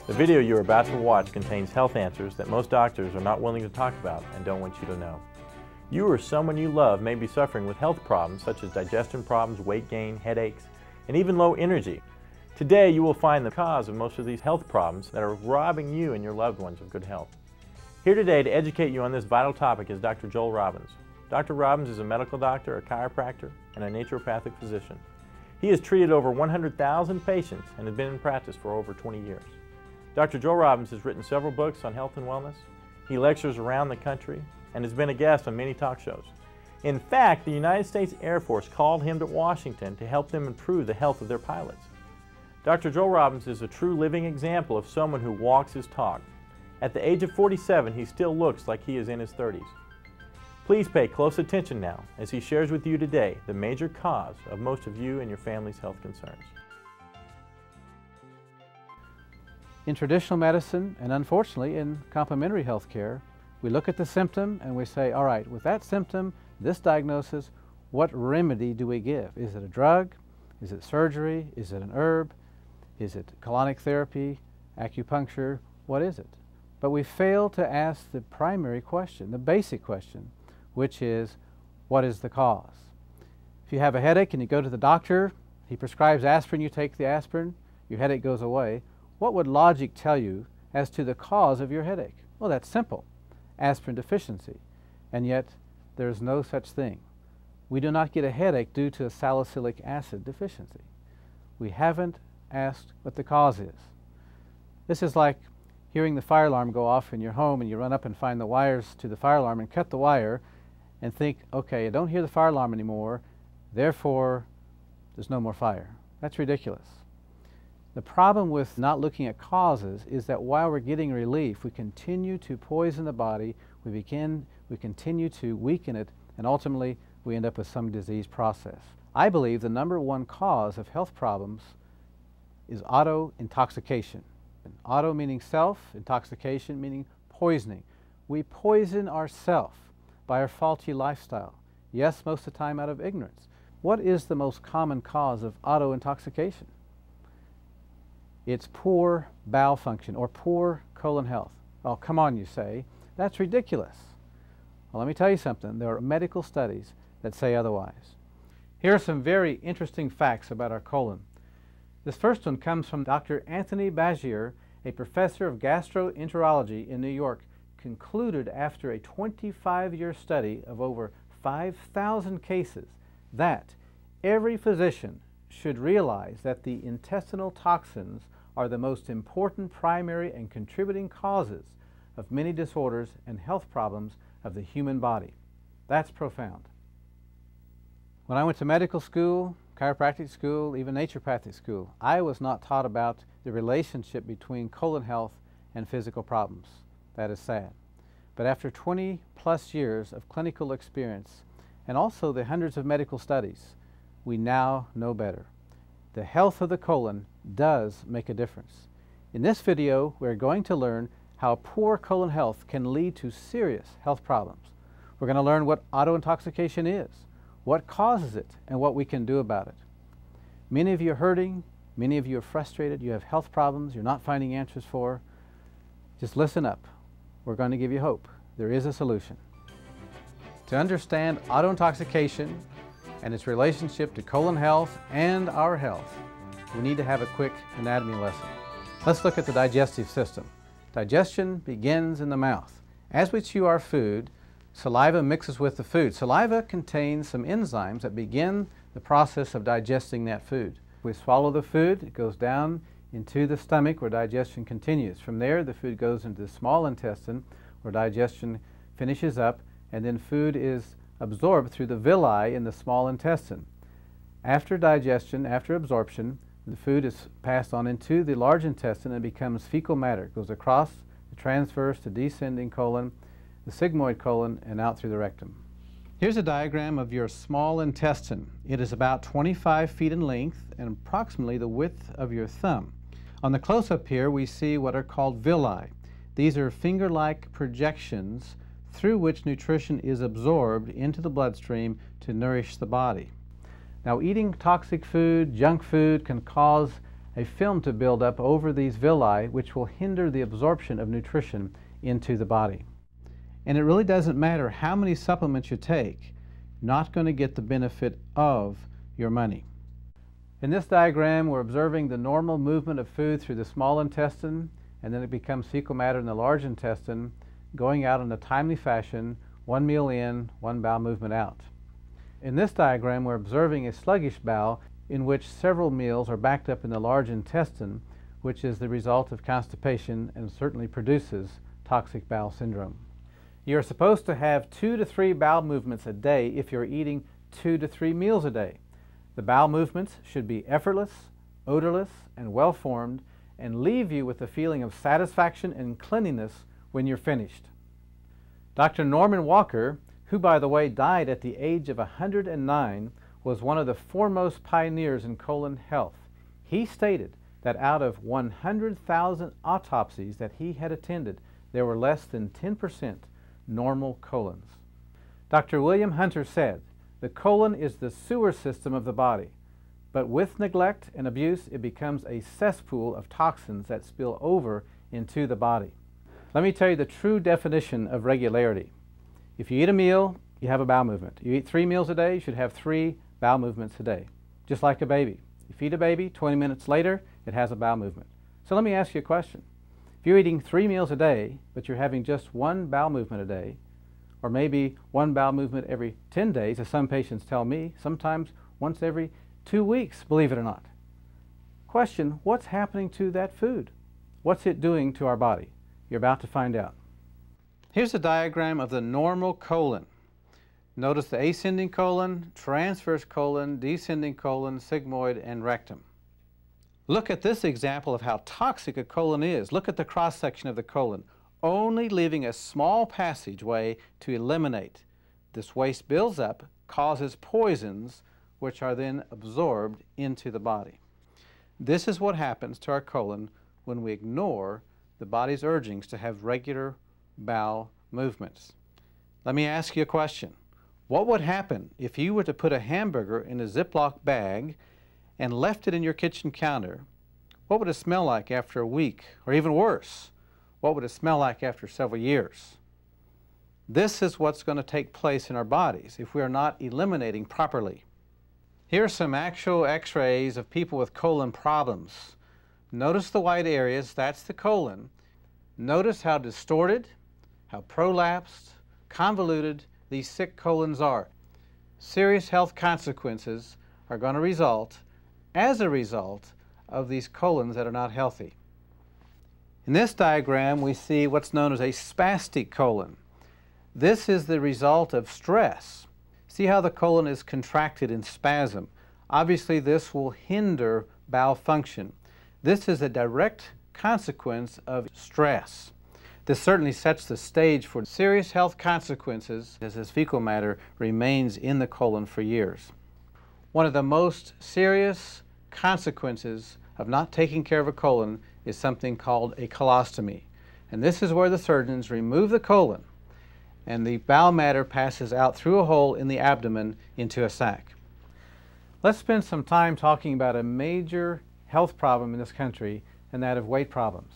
The video you are about to watch contains health answers that most doctors are not willing to talk about and don't want you to know. You or someone you love may be suffering with health problems such as digestion problems, weight gain, headaches, and even low energy. Today you will find the cause of most of these health problems that are robbing you and your loved ones of good health. Here today to educate you on this vital topic is Dr. Joel Robbins. Dr. Robbins is a medical doctor, a chiropractor, and a naturopathic physician. He has treated over 100,000 patients and has been in practice for over 20 years. Dr. Joel Robbins has written several books on health and wellness. He lectures around the country and has been a guest on many talk shows. In fact, the United States Air Force called him to Washington to help them improve the health of their pilots. Dr. Joel Robbins is a true living example of someone who walks his talk. At the age of 47, he still looks like he is in his 30s. Please pay close attention now as he shares with you today the major cause of most of you and your family's health concerns. In traditional medicine, and unfortunately in complementary health care, we look at the symptom and we say, all right, with that symptom, this diagnosis, what remedy do we give? Is it a drug? Is it surgery? Is it an herb? Is it colonic therapy, acupuncture? What is it? But we fail to ask the primary question, the basic question, which is, what is the cause? If you have a headache and you go to the doctor, he prescribes aspirin, you take the aspirin, your headache goes away. What would logic tell you as to the cause of your headache? Well, that's simple, aspirin deficiency. And yet, there's no such thing. We do not get a headache due to a salicylic acid deficiency. We haven't asked what the cause is. This is like hearing the fire alarm go off in your home and you run up and find the wires to the fire alarm and cut the wire and think, okay, I don't hear the fire alarm anymore, therefore there's no more fire. That's ridiculous. The problem with not looking at causes is that while we're getting relief, we continue to poison the body, we continue to weaken it, and ultimately we end up with some disease process. I believe the number one cause of health problems is auto-intoxication. Auto meaning self, intoxication meaning poisoning. We poison ourselves by our faulty lifestyle. Yes, most of the time out of ignorance. What is the most common cause of auto-intoxication? It's poor bowel function or poor colon health. Oh, come on, you say. That's ridiculous. Well, let me tell you something. There are medical studies that say otherwise. Here are some very interesting facts about our colon. This first one comes from Dr. Anthony Bagier, a professor of gastroenterology in New York, concluded after a 25-year study of over 5,000 cases that every physician should realize that the intestinal toxins are the most important primary and contributing causes of many disorders and health problems of the human body. That's profound. When I went to medical school, chiropractic school, even naturopathic school, I was not taught about the relationship between colon health and physical problems. That is sad. But after 20+ years of clinical experience and also the hundreds of medical studies, we now know better. The health of the colon does make a difference. In this video, we're going to learn how poor colon health can lead to serious health problems. We're going to learn what auto-intoxication is, what causes it, and what we can do about it. Many of you are hurting, many of you are frustrated, you have health problems you're not finding answers for. Just listen up. We're going to give you hope. There is a solution. To understand auto-intoxication and its relationship to colon health and our health, we need to have a quick anatomy lesson. Let's look at the digestive system. Digestion begins in the mouth. As we chew our food, saliva mixes with the food. Saliva contains some enzymes that begin the process of digesting that food. We swallow the food, it goes down into the stomach where digestion continues. From there, the food goes into the small intestine where digestion finishes up, and then food is absorbed through the villi in the small intestine. After digestion, after absorption, the food is passed on into the large intestine and becomes fecal matter. It goes across the transverse to descending colon, the sigmoid colon, and out through the rectum. Here's a diagram of your small intestine. It is about 25 feet in length and approximately the width of your thumb. On the close-up here, we see what are called villi. These are finger-like projections through which nutrition is absorbed into the bloodstream to nourish the body. Now, eating toxic food, junk food, can cause a film to build up over these villi, which will hinder the absorption of nutrition into the body. And it really doesn't matter how many supplements you take, not going to get the benefit of your money. In this diagram, we're observing the normal movement of food through the small intestine, and then it becomes fecal matter in the large intestine, going out in a timely fashion, one meal in, one bowel movement out. In this diagram, we're observing a sluggish bowel in which several meals are backed up in the large intestine, which is the result of constipation and certainly produces toxic bowel syndrome. You're supposed to have 2 to 3 bowel movements a day if you're eating 2 to 3 meals a day. The bowel movements should be effortless, odorless, and well-formed, and leave you with a feeling of satisfaction and cleanliness when you're finished. Dr. Norman Walker, who by the way died at the age of 109, was one of the foremost pioneers in colon health. He stated that out of 100,000 autopsies that he had attended, there were less than 10% normal colons. Dr. William Hunter said, "The colon is the sewer system of the body, but with neglect and abuse it becomes a cesspool of toxins that spill over into the body." Let me tell you the true definition of regularity. If you eat a meal, you have a bowel movement. You eat 3 meals a day, you should have 3 bowel movements a day, just like a baby. You feed a baby, 20 minutes later, it has a bowel movement. So let me ask you a question. If you're eating 3 meals a day, but you're having just 1 bowel movement a day, or maybe 1 bowel movement every 10 days, as some patients tell me, sometimes once every 2 weeks, believe it or not. Question, what's happening to that food? What's it doing to our body? You're about to find out. Here's a diagram of the normal colon. Notice the ascending colon, transverse colon, descending colon, sigmoid, and rectum. Look at this example of how toxic a colon is. Look at the cross-section of the colon, only leaving a small passageway to eliminate. This waste builds up, causes poisons, which are then absorbed into the body. This is what happens to our colon when we ignore the body's urgings to have regular bowel movements. Let me ask you a question. What would happen if you were to put a hamburger in a Ziploc bag and left it in your kitchen counter? What would it smell like after a week? Or even worse, what would it smell like after several years? This is what's going to take place in our bodies if we are not eliminating properly. Here are some actual x-rays of people with colon problems. Notice the white areas, that's the colon. Notice how distorted, how prolapsed, convoluted these sick colons are. Serious health consequences are going to result as a result of these colons that are not healthy. In this diagram, we see what's known as a spastic colon. This is the result of stress. See how the colon is contracted in spasm. Obviously, this will hinder bowel function. This is a direct consequence of stress. This certainly sets the stage for serious health consequences as this fecal matter remains in the colon for years. One of the most serious consequences of not taking care of a colon is something called a colostomy. And this is where the surgeons remove the colon and the bowel matter passes out through a hole in the abdomen into a sac. Let's spend some time talking about a major health problem in this country, and that of weight problems.